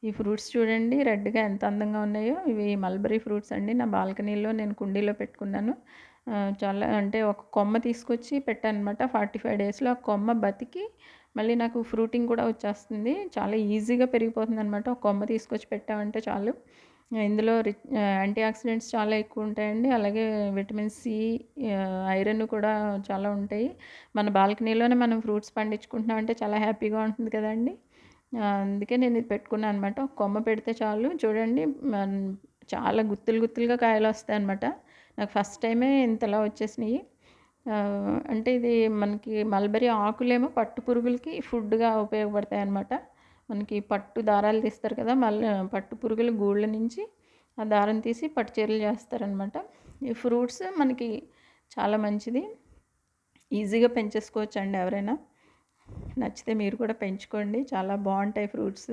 ఈ ఫ్రూట్స్ చూడండి రెడ్‌గా ఎంత అందంగా ఉన్నాయో. ఇవి మల్బరీ ఫ్రూట్స్ అండి. నా బాల్కనీలో నేను కుండీలో పెట్టుకున్నాను. చాలా అంటే ఒక కొమ్మ తీసుకొచ్చి పెట్టాననమాట. 45 డేస్‌లో ఆ కొమ్మ బతికి మళ్ళీ నాకు ఫ్రూటింగ్ కూడా వచ్చేస్తుంది. చాలా ఈజీగా పెరిగిపోతుందనమాట. ఒక కొమ్మ తీసుకొచ్చి పెట్టామంటే చాలు. ఇందులో యాంటీ ఆక్సిడెంట్స్ చాలా ఎక్కువుంటాయండి. అలాగే విటమిన్ సి, ఐరన్ కూడా చాలా ఉంటాయి. మన బాల్కనీలోనే మనం ఫ్రూట్స్ పండించుకుంటున్నామంటే చాలా హ్యాపీగా ఉంటుంది కదండీ! అందుకే నేనిది పెట్టుకున్నా అనమాట. ఒక కొమ్మ పెడితే చాలు చూడండి మన్ చాలా గుత్తులు గుత్తులుగా కాయలొస్తాయనమాట. నాకు ఫస్ట్ టైమే ఇంతలా వచ్చేసినియి. అంటే ఇది మనకి మల్బరీ ఆకులేమో పట్టు పురుగులకి ఫుడ్‌గా ఉపయోగపడతాయనమాట. మనకి పట్టు దారాలు తీస్తారు కదా! పట్టు పురుగుల గూళ్ళ నుంచి ఆ దారం తీసి పట్టు చీరలు చేస్తారనమాట. ఈ ఫ్రూట్స్ మనకి చాలా మంచిది. ఈజీగా పెంచేసుకోవచ్చండి ఎవరైనా. నచ్చితే మీరు కూడా పెంచుకోండి. చాలా బావుంటాయి ఫ్రూట్స్.